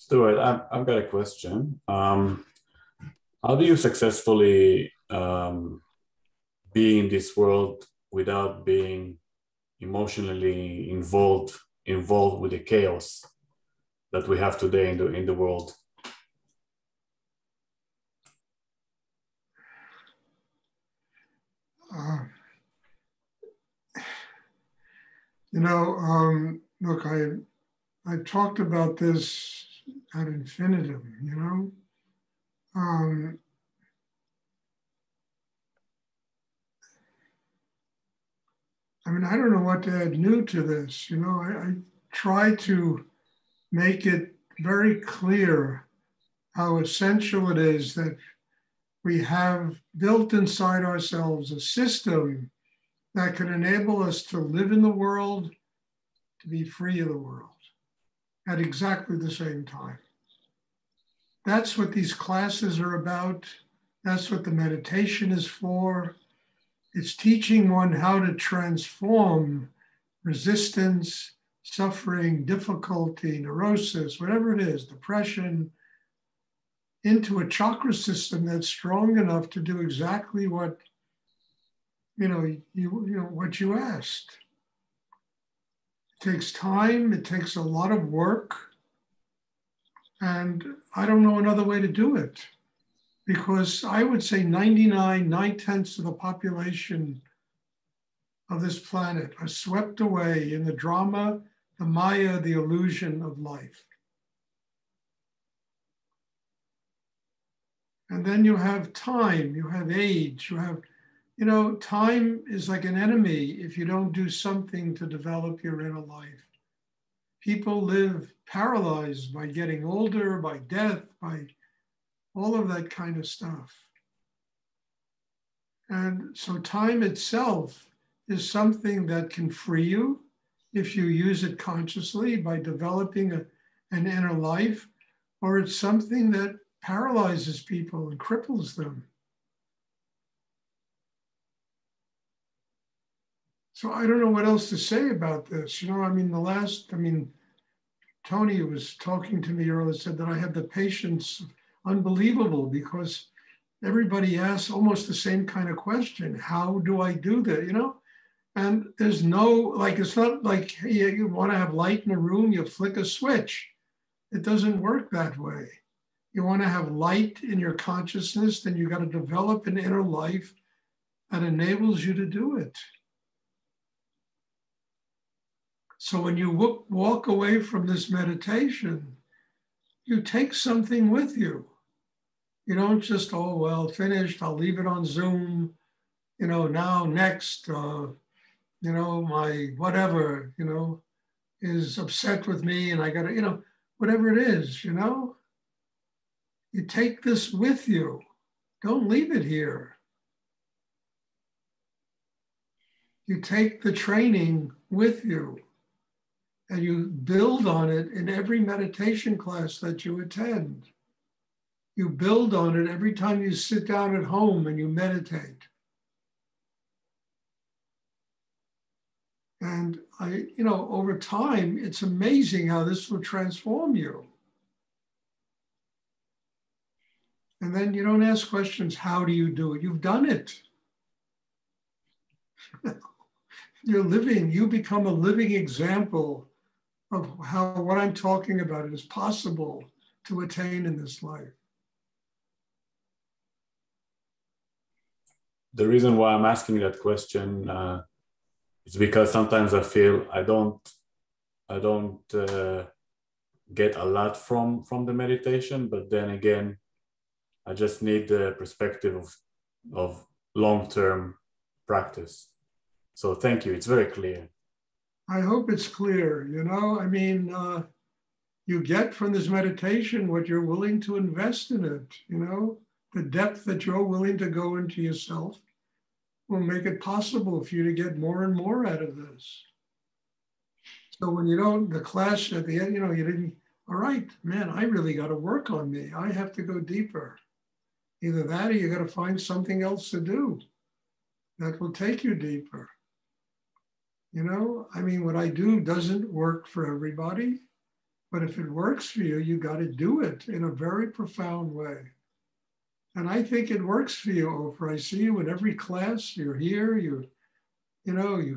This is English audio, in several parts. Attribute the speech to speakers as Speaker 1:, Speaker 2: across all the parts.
Speaker 1: Stuart, I've got a question. How do you successfully be in this world without being emotionally involved with the chaos that we have today in the world?
Speaker 2: Uh, Look, I talked about this ad infinitum, Um, I don't know what to add new to this. I try to make it very clear how essential it is that we have built inside ourselves a system that can enable us to live in the world, to be free of the world at exactly the same time. That's what these classes are about. That's what the meditation is for. It's teaching one how to transform resistance, suffering, difficulty, neurosis, whatever it is, depression, into a chakra system that's strong enough to do exactly what what you asked. It takes time, it takes a lot of work, and I don't know another way to do it, because I would say 9/10 of the population of this planet are swept away in the drama, the Maya, the illusion of life. And then you have time, you have age, time is like an enemy if you don't do something to develop your inner life. People live paralyzed by getting older, by death, by all of that kind of stuff. And so time itself is something that can free you if you use it consciously by developing an inner life, or it's something that paralyzes people and cripples them. So I don't know what else to say about this. Tony was talking to me earlier, said that I have the patience, unbelievable, because everybody asks almost the same kind of question. How do I do that, And there's it's not like you want to have light in a room, you flick a switch. It doesn't work that way. You want to have light in your consciousness, then you got to develop an inner life that enables you to do it. So when you walk away from this meditation, you take something with you. You don't just, oh, well, finished, I'll leave it on Zoom, now next, my whatever, is upset with me and I got to, whatever it is, you take this with you. Don't leave it here. You take the training with you and you build on it in every meditation class that you attend. You build on it every time you sit down at home and you meditate. And over time, it's amazing how this will transform you. And then you don't ask questions, how do you do it? You've done it. You become a living example of how what I'm talking about is possible to attain in this life.
Speaker 1: The reason why I'm asking that question is because sometimes I feel I don't get a lot from the meditation, but then again, I just need the perspective of long-term practice. So thank you. It's very clear.
Speaker 2: I hope it's clear. You get from this meditation what you're willing to invest in it. The depth that you're willing to go into yourself will make it possible for you to get more and more out of this. So when the class at the end, you didn't, all right, man, I really got to work on me. I have to go deeper. Either that or you got to find something else to do that will take you deeper. What I do doesn't work for everybody. But if it works for you, you got to do it in a very profound way. And I think it works for you, Oprah. I see you in every class. You're here. You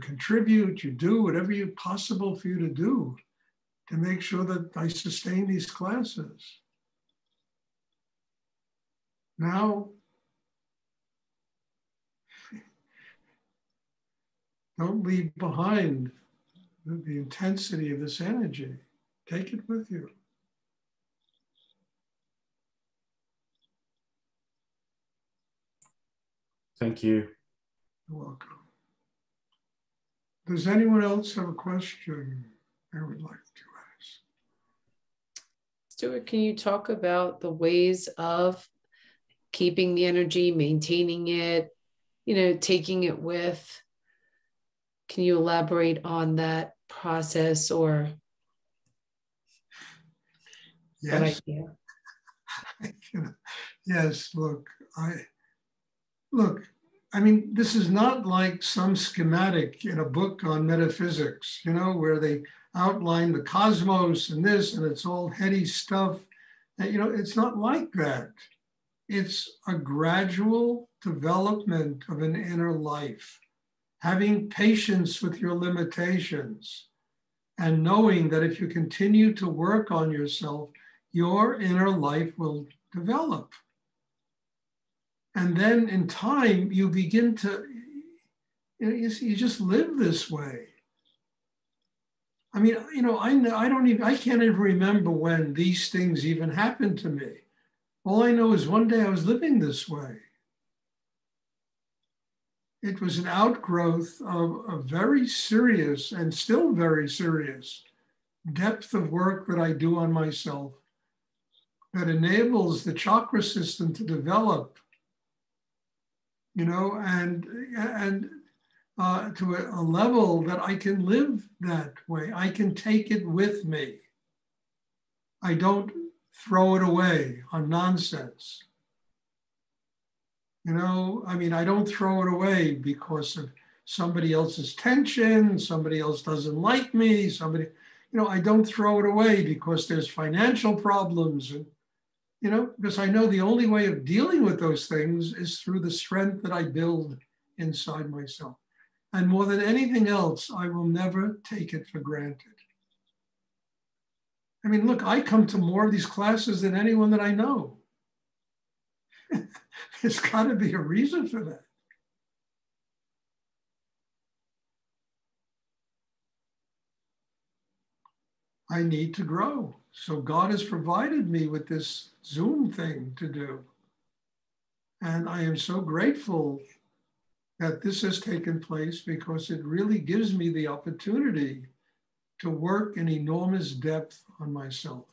Speaker 2: contribute. You do whatever you possible for you to do to make sure that I sustain these classes. Now, don't leave behind the intensity of this energy. Take it with you.
Speaker 1: Thank you.
Speaker 2: You're welcome. Does anyone else have a question they would like to ask?
Speaker 3: Stuart, can you talk about the ways of keeping the energy, maintaining it, taking it with? Can you elaborate on that process or
Speaker 2: yes.
Speaker 3: that idea?
Speaker 2: Yes, I mean, this is not like some schematic in a book on metaphysics, where they outline the cosmos and this, and it's all heady stuff. And, it's not like that. It's a gradual development of an inner life, having patience with your limitations, and knowing that if you continue to work on yourself, your inner life will develop. And then in time, you begin to, you just live this way. I mean, I can't even remember when these things even happened to me. All I know is one day I was living this way. It was an outgrowth of a very serious and still very serious depth of work that I do on myself that enables the chakra system to develop, and to a level that I can live that way. I can take it with me. I don't throw it away on nonsense. I don't throw it away because of somebody else's tension, somebody else doesn't like me, I don't throw it away because there's financial problems, and, because I know the only way of dealing with those things is through the strength that I build inside myself. And more than anything else, I will never take it for granted. I mean, look, I come to more of these classes than anyone that I know. There's got to be a reason for that. I need to grow. So God has provided me with this Zoom thing to do. And I am so grateful that this has taken place because it really gives me the opportunity to work in enormous depth on myself.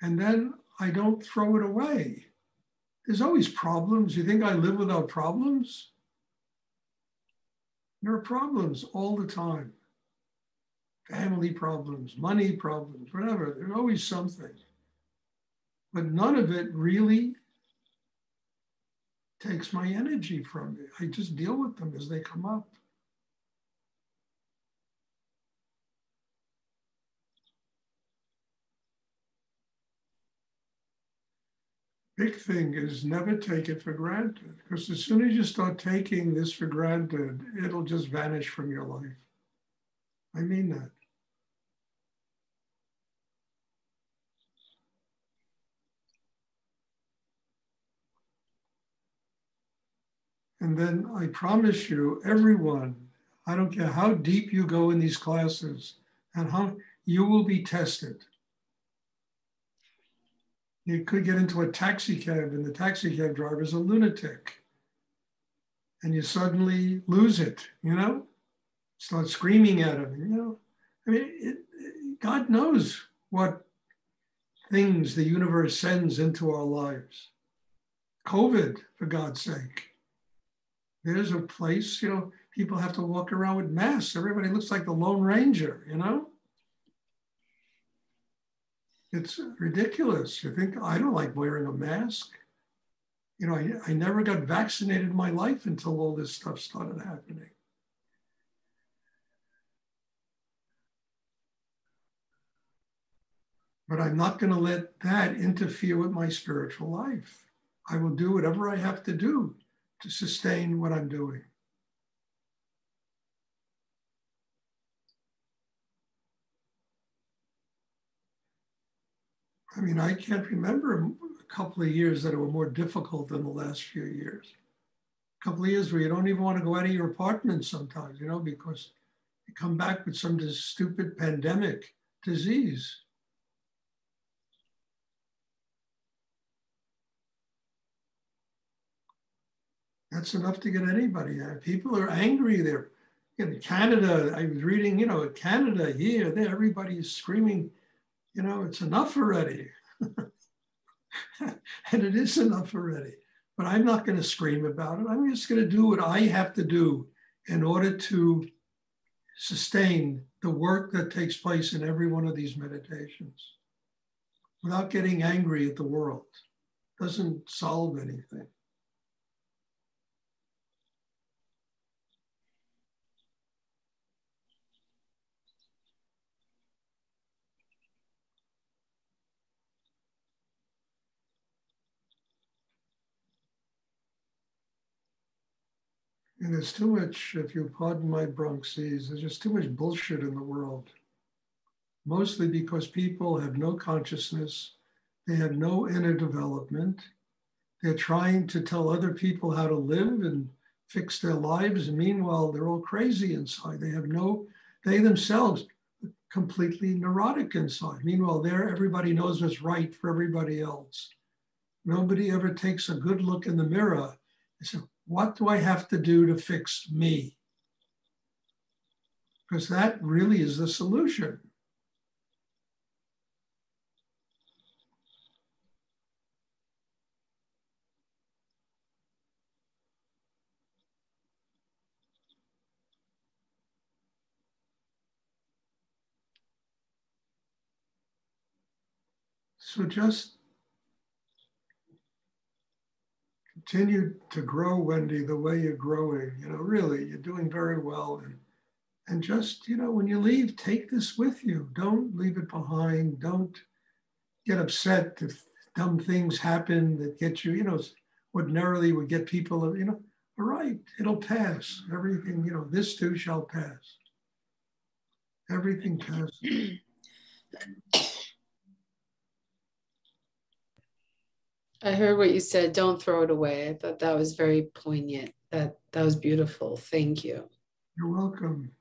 Speaker 2: And then I don't throw it away. There's always problems. You think I live without problems? There are problems all the time. Family problems, money problems, whatever. There's always something. But none of it really takes my energy from me. I just deal with them as they come up. Big thing is never take it for granted, because as soon as you start taking this for granted, it'll just vanish from your life. I mean that. And then I promise you, everyone, I don't care how deep you go in these classes and how you will be tested. You could get into a taxi cab and the taxi cab driver is a lunatic. And you suddenly lose it, start screaming at him, I mean, God knows what things the universe sends into our lives. COVID, for God's sake. There's a place, people have to walk around with masks. Everybody looks like the Lone Ranger, It's ridiculous. You think, I don't like wearing a mask. I never got vaccinated in my life until all this stuff started happening. But I'm not going to let that interfere with my spiritual life. I will do whatever I have to do to sustain what I'm doing. I mean, I can't remember a couple of years that were more difficult than the last few years. A couple of years where you don't even want to go out of your apartment sometimes, you know, because you come back with some stupid pandemic disease. That's enough to get anybody. People are angry. They're in Canada. I was reading, you know, Canada, here, there, everybody is screaming, you know, it's enough already. And it is enough already. But I'm not going to scream about it. I'm just going to do what I have to do in order to sustain the work that takes place in every one of these meditations without getting angry at the world. It doesn't solve anything. And there's too much, if you pardon my Bronxese, there's just too much bullshit in the world. Mostly because people have no consciousness, they have no inner development. They're trying to tell other people how to live and fix their lives. And meanwhile, they're all crazy inside. They themselves completely neurotic inside. Meanwhile, everybody knows what's right for everybody else. Nobody ever takes a good look in the mirror and says, what do I have to do to fix me? Because that really is the solution. So just continue to grow, Wendy, the way you're growing. You know, really, you're doing very well. And just, you know, when you leave, take this with you. Don't leave it behind. Don't get upset if dumb things happen that get you, you know, ordinarily would get people, you know, all right, it'll pass. Everything, you know, this too shall pass. Everything passes.
Speaker 3: I heard what you said. Don't throw it away. I thought that was very poignant. That was beautiful. Thank you.
Speaker 2: You're welcome.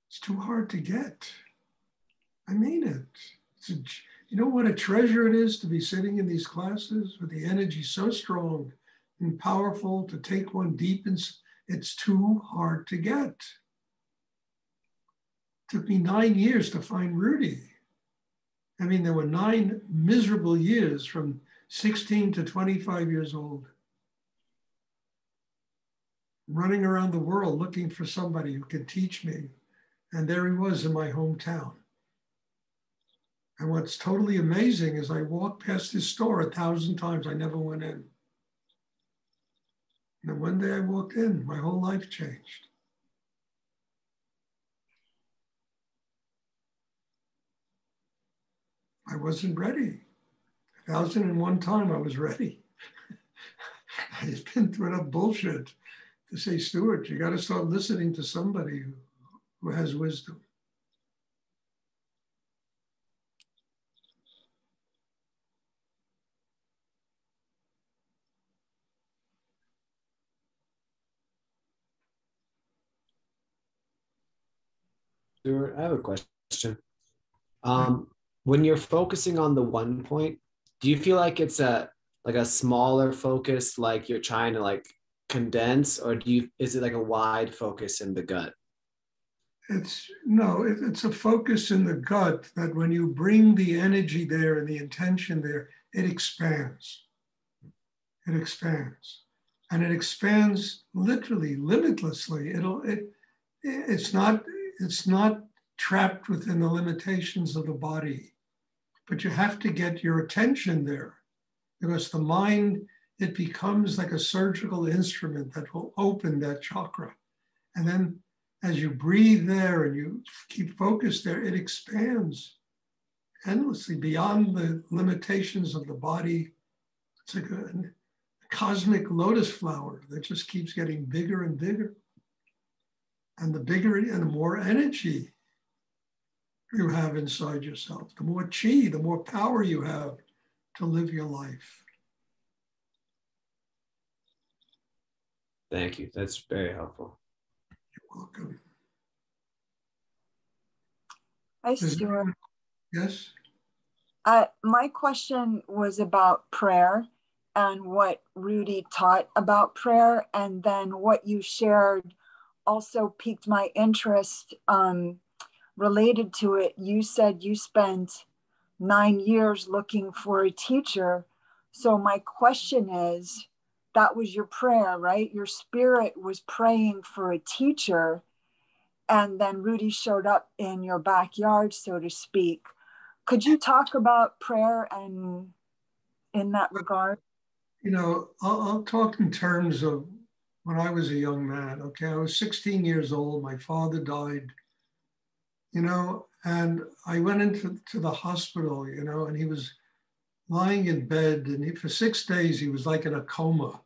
Speaker 2: It's too hard to get. I mean it. You know what a treasure it is to be sitting in these classes with the energy so strong and powerful to take one deep. It's too hard to get. It took me 9 years to find Rudy. I mean, there were 9 miserable years from 16 to 25 years old, running around the world looking for somebody who could teach me. And there he was in my hometown. And what's totally amazing is I walked past his store 1,000 times. I never went in. And then one day I walked in, my whole life changed. I wasn't ready. 1,001 time I was ready. I've been through enough bullshit to say, Stuart, you got to start listening to somebody who has wisdom.
Speaker 4: Stuart, I have a question. When you're focusing on the one point, do you feel like it's a smaller focus, like you're trying to like condense, or is it like a wide focus in the gut?
Speaker 2: It's a focus in the gut that when you bring the energy there and the intention there, it expands. It expands. And it expands literally, limitlessly. It's not trapped within the limitations of the body, but you have to get your attention there because the mind, it becomes like a surgical instrument that will open that chakra. And then as you breathe there and you keep focused there, it expands. endlessly beyond the limitations of the body. It's like a cosmic lotus flower that just keeps getting bigger and bigger. And the bigger and the more energy you have inside yourself, the more chi, the more power you have to live your life.
Speaker 4: Thank you. That's very helpful.
Speaker 2: You're welcome.
Speaker 5: Hi, Stuart.
Speaker 2: Yes?
Speaker 5: My question was about prayer and what Rudy taught about prayer, and then what you shared also piqued my interest related to it. You said you spent 9 years looking for a teacher. So my question is, that was your prayer, right? Your spirit was praying for a teacher, and then Rudy showed up in your backyard, so to speak. Could you talk about prayer and in that regard?
Speaker 2: You know, I'll talk in terms of when I was a young man. Okay, I was 16 years old. My father died, you know, and I went into the hospital, you know, and he was lying in bed, and for 6 days he was like in a coma,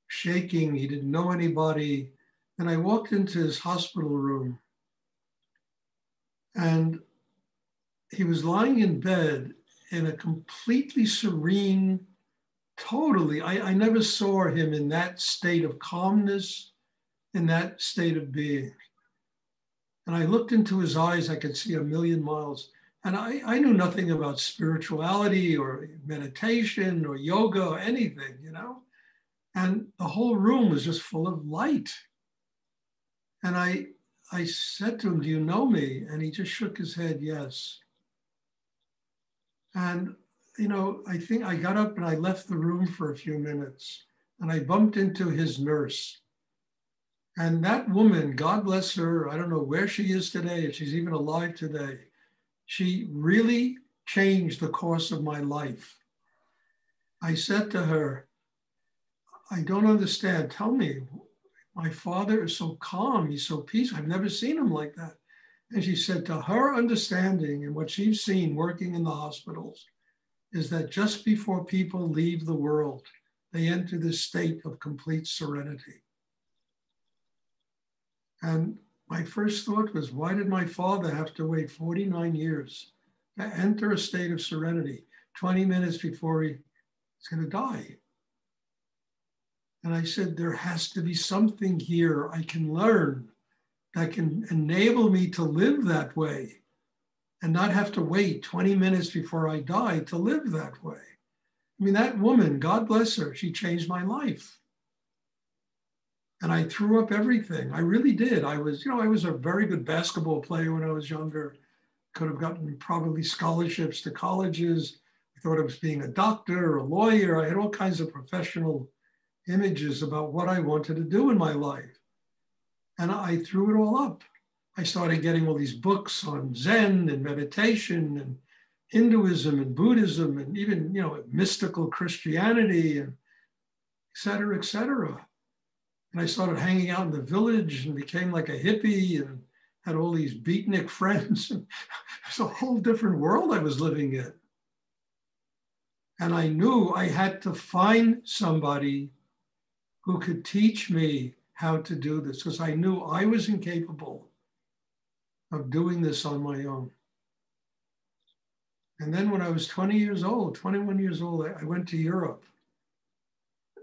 Speaker 2: shaking. He didn't know anybody. And I walked into his hospital room, and he was lying in bed in a completely serene, totally, I never saw him in that state of calmness, in that state of being. And I looked into his eyes, I could see a million miles. And I knew nothing about spirituality or meditation or yoga or anything, you know? And the whole room was just full of light. And I said to him, "Do you know me?" And he just shook his head, yes. And, you know, I think I got up and I left the room for a few minutes, and I bumped into his nurse. And that woman, God bless her, I don't know where she is today, if she's even alive today, she really changed the course of my life. I said to her, "I don't understand. Tell me, my father is so calm, he's so peaceful. I've never seen him like that." And she said, to her understanding and what she's seen working in the hospitals is that just before people leave the world, they enter this state of complete serenity. And my first thought was, why did my father have to wait 49 years to enter a state of serenity 20 minutes before he's going to die? And I said, there has to be something here I can learn that can enable me to live that way and not have to wait 20 minutes before I die to live that way. I mean, that woman, God bless her, she changed my life. And I threw up everything. I really did. I was a very good basketball player when I was younger. Could have gotten probably scholarships to colleges. I thought I was being a doctor or a lawyer. I had all kinds of professional images about what I wanted to do in my life. And I threw it all up. I started getting all these books on Zen and meditation and Hinduism and Buddhism and even, you know, mystical Christianity and et cetera, et cetera. And I started hanging out in the village and became like a hippie and had all these beatnik friends. It's a whole different world I was living in. And I knew I had to find somebody who could teach me how to do this, because I knew I was incapable of doing this on my own. And then when I was 21 years old, I went to Europe.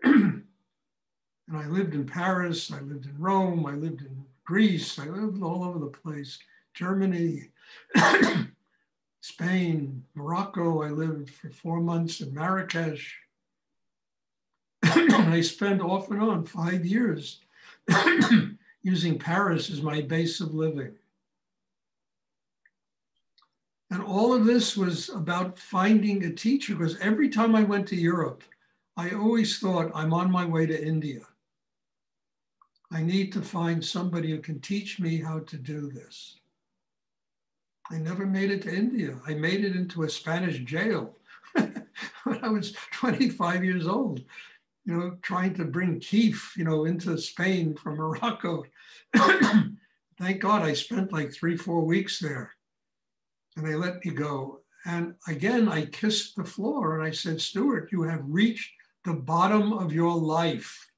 Speaker 2: And I lived in Paris, I lived in Rome, I lived in Greece, I lived all over the place, Germany, Spain, Morocco. I lived for 4 months in Marrakesh. I spent off and on 5 years using Paris as my base of living. And all of this was about finding a teacher, because every time I went to Europe, I always thought, I'm on my way to India. I need to find somebody who can teach me how to do this. I never made it to India. I made it into a Spanish jail when I was 25 years old, you know, trying to bring keef, you know, into Spain from Morocco. Thank God I spent like 3-4 weeks there, and they let me go. And again, I kissed the floor and I said, Stuart, you have reached the bottom of your life.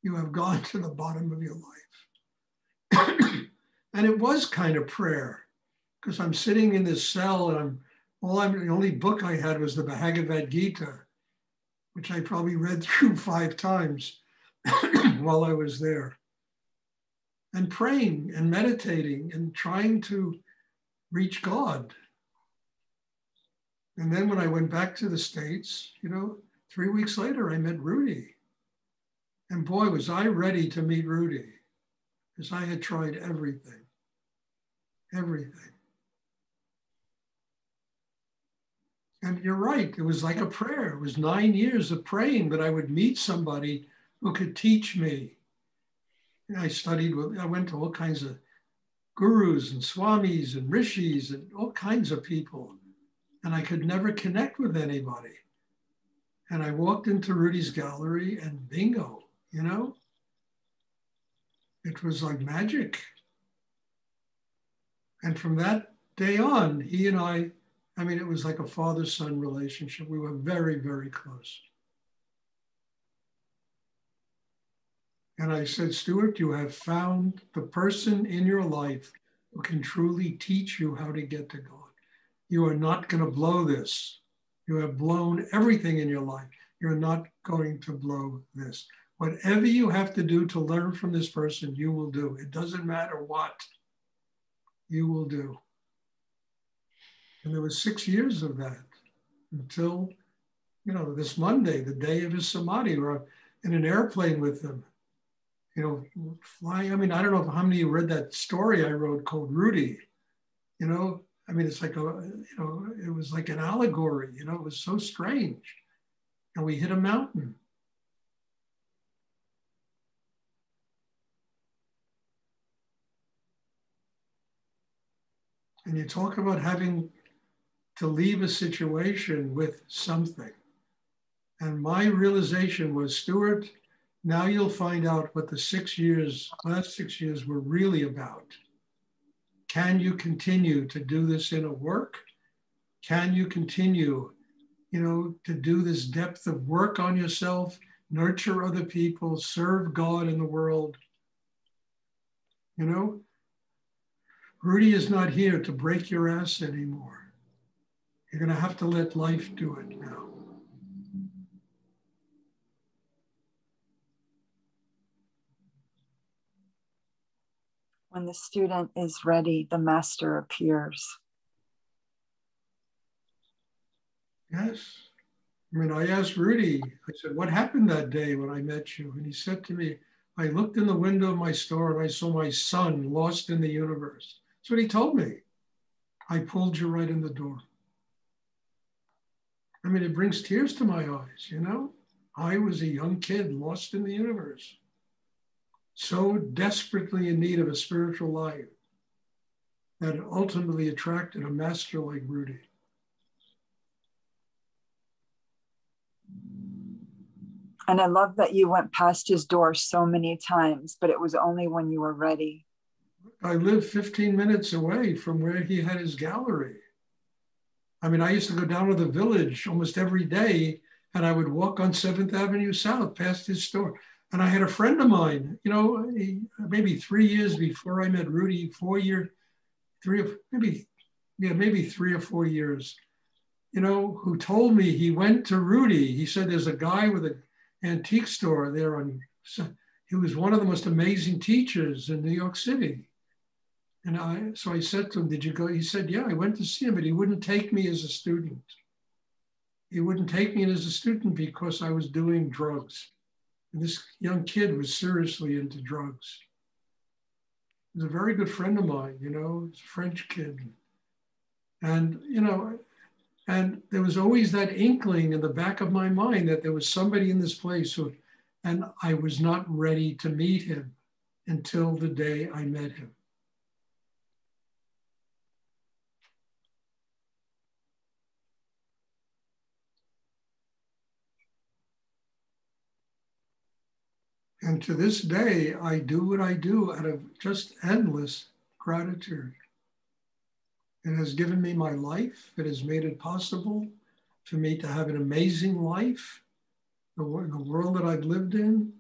Speaker 2: You have gone to the bottom of your life. And it was kind of prayer, because I'm sitting in this cell and the only book I had was the Bhagavad Gita, which I probably read through 5 times while I was there. And praying and meditating and trying to reach God. And then when I went back to the States, 3 weeks later, I met Rudy. And boy, was I ready to meet Rudy, because I had tried everything. And you're right, it was like a prayer. It was 9 years of praying that I would meet somebody who could teach me. And I went to all kinds of gurus and swamis and rishis and all kinds of people. And I could never connect with anybody. And I walked into Rudy's gallery and bingo, it was like magic. And from that day on, he and I mean, it was like a father-son relationship. We were very, very close. And I said, Stuart, you have found the person in your life who can truly teach you how to get to God. You are not going to blow this. You have blown everything in your life. You're not going to blow this. Whatever you have to do to learn from this person, you will do. It doesn't matter what. You will do. And there was 6 years of that until, this Monday, the day of his samadhi, we're in an airplane with him, flying. I mean, I don't know how many of you read that story I wrote called Rudy, it's like it was like an allegory, it was so strange. And we hit a mountain. And you talk about having to leave a situation with something. And my realization was, Stuart, now you'll find out what the last 6 years were really about. Can you continue to do this inner work? Can you continue, to do this depth of work on yourself, nurture other people, serve God in the world? Rudy is not here to break your ass anymore. You're going to have to let life do it now.
Speaker 5: When the student is ready, the master appears.
Speaker 2: Yes. I mean, I asked Rudy, I said, what happened that day when I met you? And he said to me, I looked in the window of my store and I saw my son lost in the universe. That's what he told me. I pulled you right in the door. I mean, it brings tears to my eyes, I was a young kid lost in the universe, so desperately in need of a spiritual life that ultimately attracted a master like Rudy.
Speaker 5: And I love that you went past his door so many times, but it was only when you were ready.
Speaker 2: I lived 15 minutes away from where he had his gallery. I mean, I used to go down to the village almost every day, and I would walk on 7th Avenue South past his store. And I had a friend of mine, maybe 3 years before I met Rudy, maybe 3 or 4 years, who told me he went to Rudy. He said, there's a guy with an antique store there he was one of the most amazing teachers in New York City. And so I said to him, did you go? He said, yeah, I went to see him, but he wouldn't take me as a student. He wouldn't take me as a student because I was doing drugs. And this young kid was seriously into drugs. He was a very good friend of mine, he's a French kid. And, and there was always that inkling in the back of my mind that there was somebody in this place and I was not ready to meet him until the day I met him. And to this day, I do what I do out of just endless gratitude. It has given me my life. It has made it possible for me to have an amazing life, the world that I've lived in.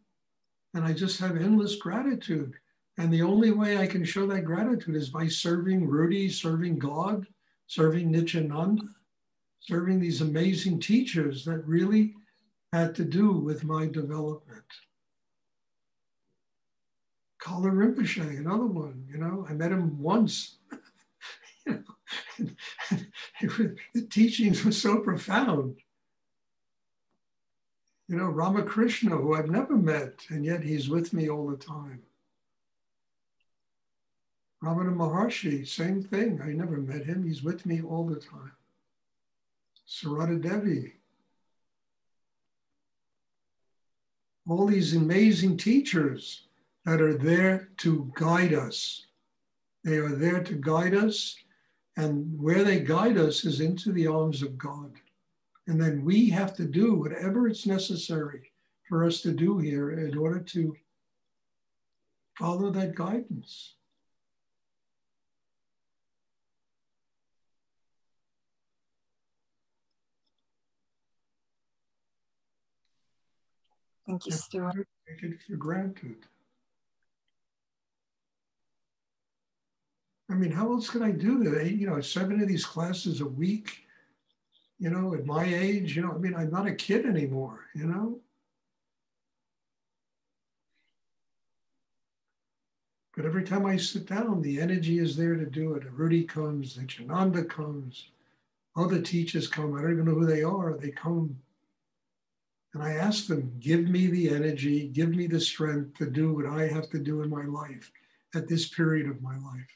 Speaker 2: And I just have endless gratitude. And the only way I can show that gratitude is by serving Rudy, serving God, serving Nityananda, serving these amazing teachers that really had to do with my development. Kala Rinpoche, another one, you know, I met him once. You know, the teachings were so profound. You know, Ramakrishna, who I've never met, and yet he's with me all the time. Ramana Maharshi, same thing. I never met him. He's with me all the time. Sarada Devi. All these amazing teachers that are there to guide us. They are there to guide us, and where they guide us is into the arms of God. And then we have to do whatever it's necessary for us to do here in order to follow that guidance.
Speaker 5: Thank you, Stuart.
Speaker 2: Take it for granted. I mean, how else can I do that? You know, 7 of these classes a week, you know, at my age, you know, I mean, I'm not a kid anymore, you know? But every time I sit down, the energy is there to do it. Rudy comes, Nityananda comes, other teachers come. I don't even know who they are. They come. And I ask them, give me the energy, give me the strength to do what I have to do in my life at this period of my life.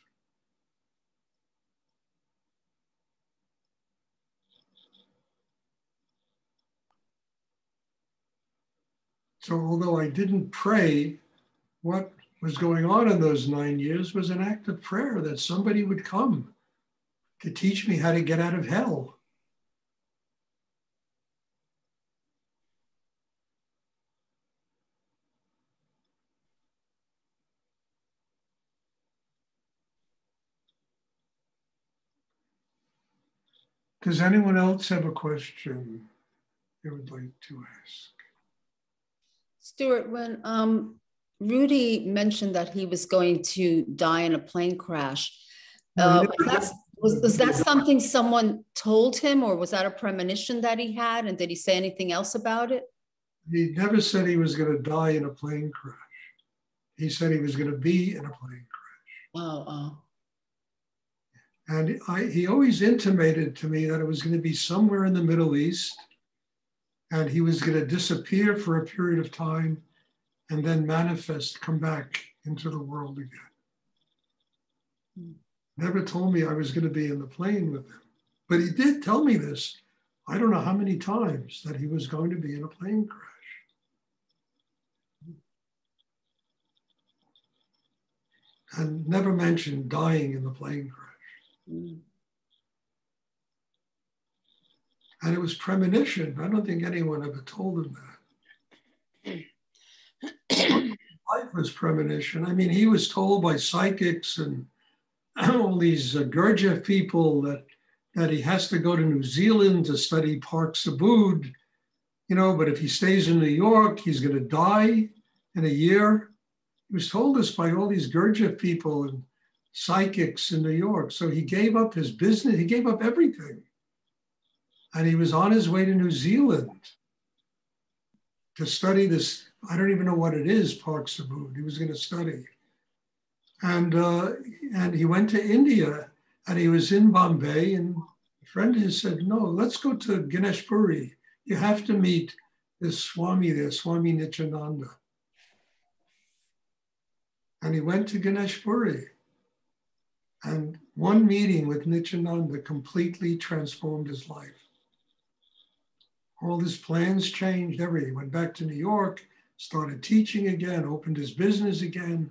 Speaker 2: So although I didn't pray, what was going on in those 9 years was an act of prayer that somebody would come to teach me how to get out of hell. Does anyone else have a question they would like to ask?
Speaker 6: Stuart, when Rudy mentioned that he was going to die in a plane crash, was that something someone told him, or was that a premonition that he had? And did he say anything else about it?
Speaker 2: He never said he was going to die in a plane crash. He said he was going to be in a plane crash.
Speaker 6: Oh.
Speaker 2: And he always intimated to me that it was going to be somewhere in the Middle East, and he was going to disappear for a period of time and then manifest, come back into the world again. Never told me I was going to be in the plane with him. But he did tell me this, I don't know how many times, that he was going to be in a plane crash. And never mentioned dying in the plane crash. And it was premonition. I don't think anyone ever told him that. Life was premonition. I mean, he was told by psychics and all these Gurdjieff people that he has to go to New Zealand to study Park Subud, you know, but if he stays in New York, he's going to die in a year. He was told this by all these Gurdjieff people and psychics in New York. So he gave up his business, he gave up everything. And he was on his way to New Zealand to study this, I don't even know what it is, Park Subud. He was going to study. And he went to India, and he was in Bombay, and a friend of his said, no, let's go to Ganeshpuri. You have to meet this Swami there, Swami Nityananda. And he went to Ganeshpuri. And one meeting with Nityananda completely transformed his life. All his plans changed, everything. He went back to New York, started teaching again, opened his business again.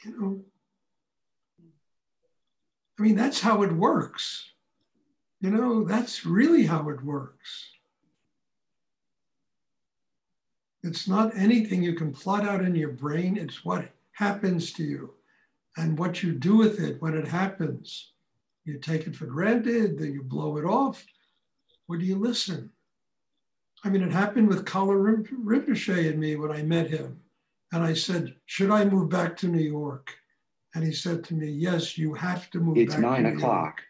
Speaker 2: You know, I mean, that's how it works. You know, that's really how it works. It's not anything you can plot out in your brain. It's what happens to you and what you do with it when it happens. You take it for granted, then you blow it off. Or do you listen? I mean, it happened with Kala Rinpoche and me when I met him. And I said, should I move back to New York? And he said to me, yes, you have to move back to New York. It's 9 o'clock.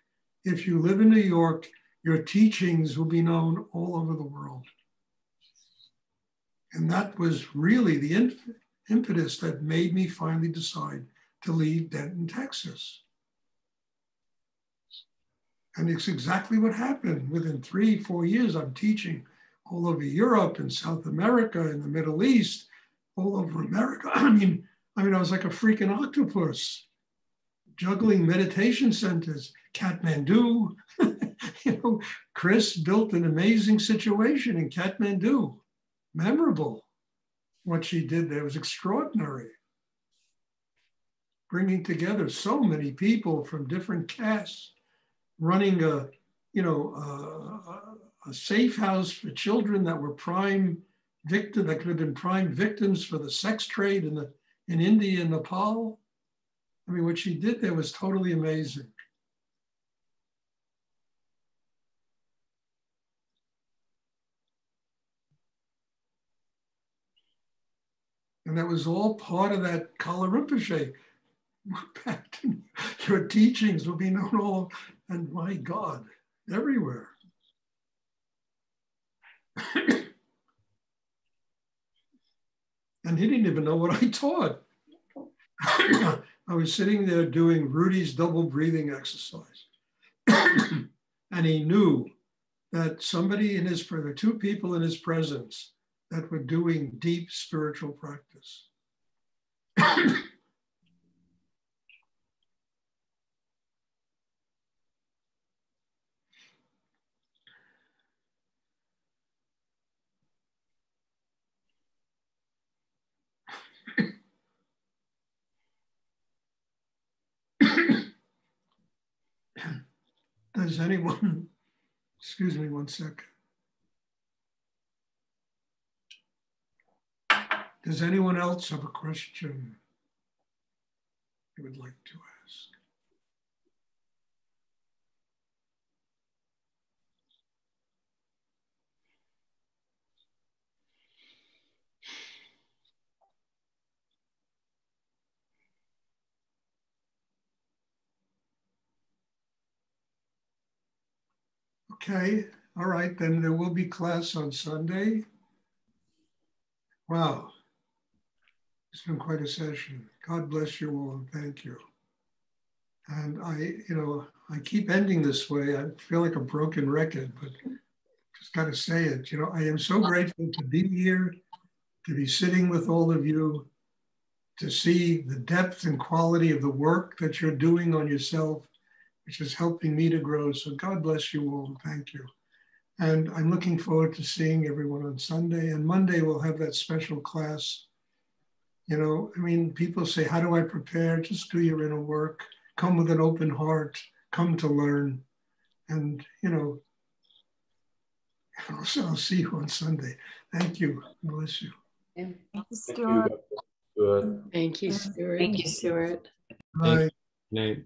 Speaker 2: If you live in New York, your teachings will be known all over the world. And that was really the impetus that made me finally decide to leave Denton, Texas. And it's exactly what happened. Within 3-4 years, I'm teaching all over Europe and South America and the Middle East, all over America. I mean, I was like a freaking octopus, juggling meditation centers, Kathmandu. Chris built an amazing situation in Kathmandu. Memorable. What she did there was extraordinary. Bringing together so many people from different castes, running a safe house for children that were that could have been prime victims for the sex trade in India and Nepal. I mean, what she did there was totally amazing. And that was all part of that Kala Rinpoche. Back to your teachings will be known all, and my God, everywhere. And he didn't even know what I taught. I was sitting there doing Rudy's double breathing exercise. And he knew that there were 2 people in his presence that were doing deep spiritual practice. Does anyone, excuse me one second. Does anyone else have a question they would like to ask? Okay, all right, then there will be class on Sunday. Wow, it's been quite a session. God bless you all and thank you. And I keep ending this way. I feel like a broken record, but just got to say it. I am so grateful to be here, to be sitting with all of you, to see the depth and quality of the work that you're doing on yourself, which is helping me to grow. So God bless you all. Thank you. And I'm looking forward to seeing everyone on Sunday. And Monday we'll have that special class. People say, how do I prepare? Just do your inner work. Come with an open heart. Come to learn. And, I'll see you on Sunday. Thank you. Bless you.
Speaker 5: Thank you, Stuart.
Speaker 3: Thank you, Stuart. Thank you, Stuart.
Speaker 2: Bye.
Speaker 4: Nate.